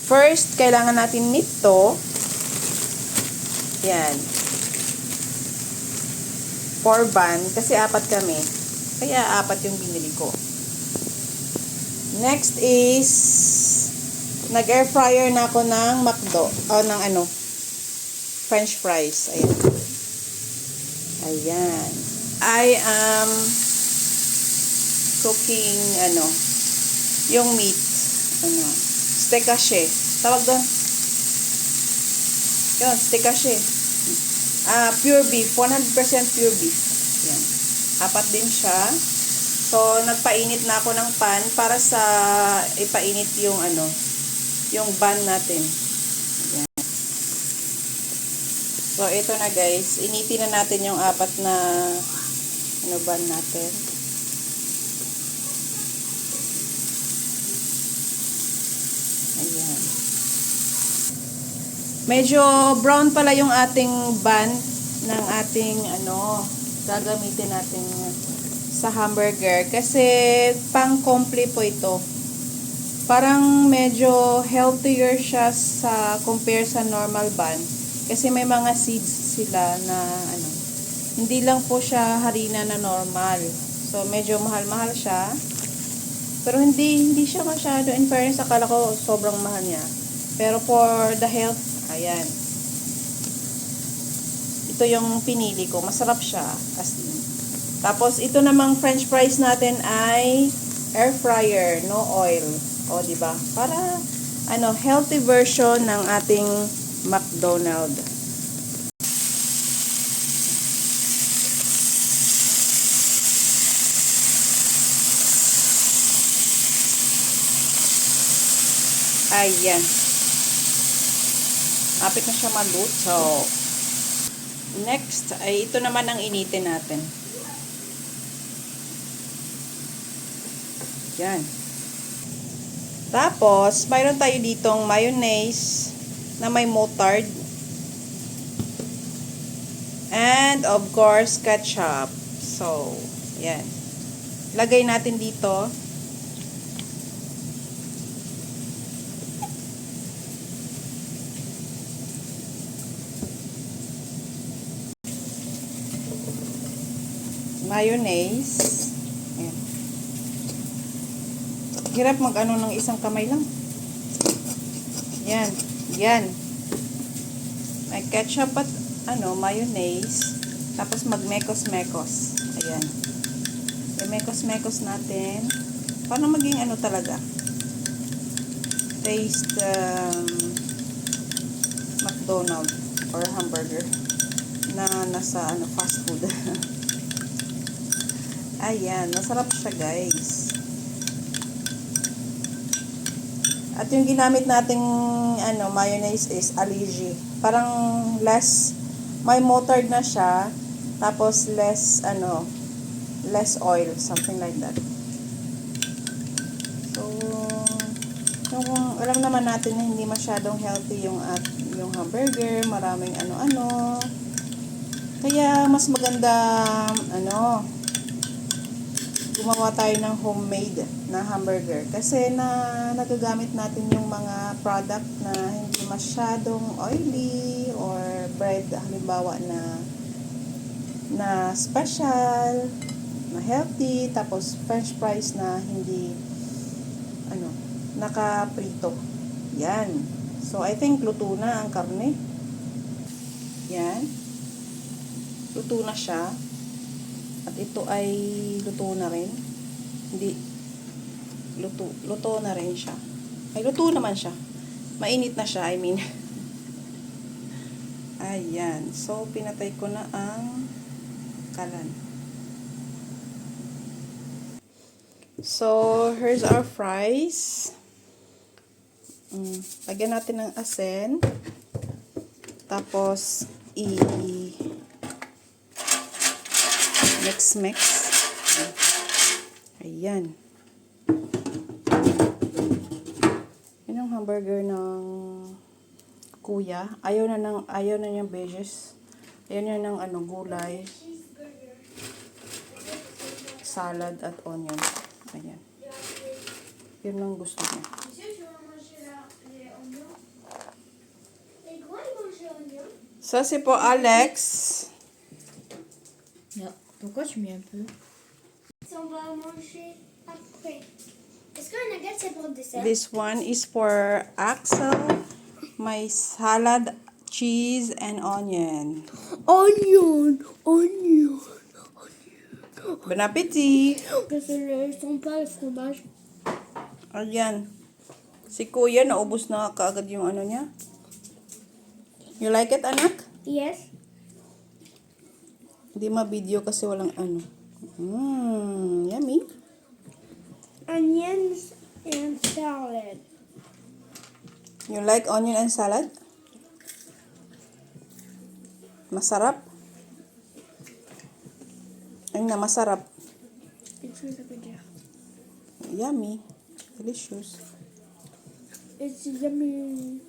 First, kailangan natin nito. Yan. 4 bun. Kasi 4 kami. Kaya 4 yung binili ko. Next is, nag-air fryer na ako ng McDo. O, ng ano, French fries. Ayan. Ayan. I am cooking, yung meat. Steak hache. Tawag doon. Yun, steak hache. Pure beef. 100% pure beef. Yan. 4 din siya. So, nagpainit na ako ng pan para sa ipainit yung yung bun natin. Yan. So, ito na guys. Initin na natin yung 4 na bun natin. Ayan. Medyo brown pala yung ating bun ng ating gagamitin natin sa hamburger kasi pang-komple po ito. Parang medyo healthier siya sa compare sa normal bun kasi may mga seeds sila na hindi lang po siya harina na normal. So medyo mahal-mahal siya. Pero hindi siya masyado, in fairness, akala ko sobrang mahal niya. Pero for the health, ayan. Ito yung pinili ko. Masarap siya. Tapos, ito namang french fries natin ay air fryer, no oil. O, diba? Para, healthy version ng ating McDonald's. Ayan. Apit na siya maluto. Next, ay ito naman ang initin natin. Yan. Tapos, mayroon tayo ditong mayonnaise na may mustard. And, of course, ketchup. So, yan. Lagay natin dito. Mayonnaise. Ayan. Hirap ng isang kamay lang. Yan. Yan. May ketchup at mayonnaise. Tapos magmekos-mekos. Ayan. I-mekos-mekos natin. Para maging talaga. Taste McDonald's or hamburger na nasa fast food. Ayan, masarap siya guys. At yung ginamit nating mayonnaise is Alici. Parang less, may mustard na siya. Tapos less oil, something like that. So, alam naman natin na hindi masyadong healthy yung hamburger, maraming Kaya mas maganda gumawa tayo ng homemade na hamburger kasi nagagamit natin yung mga product na hindi masyadong oily or bread halimbawa na special, na healthy, tapos french fries na hindi nakaprito. Yan. So I think luto na ang karne. Yan. Luto na siya. At ito ay luto na rin. Hindi. Luto na rin siya. Ay, luto naman siya. Mainit na siya, I mean. Ayan. So, pinatay ko na ang kalan. So, here's our fries. Lagyan natin ng asin. Tapos, mix. Ayan. Yun yung hamburger ng kuya. Ayaw na niyang veggies. Ayaw niya ng gulay. Salad at onion. Ayan. Yun ang gusto niya. Ça, c'est pour Alex. Non. Pourquoi tu mets un peu? On va manger après. Est-ce qu'un nugget c'est pour le dessert? This one is for Axel. My salad, cheese, and onion. Onion, onion. Bon appétit! Parce que ils sont pas le fromage. Ayan. Si Kuya, naubos na kaagad yung ano niya. You like it, anak? Yes. Hindi ma-video kasi walang ano. Yummy. Onions and salad. You like onion and salad? Masarap? Ay na, masarap. Qu'est-ce que ça veut dire? Yummy. Delicious. It's yummy.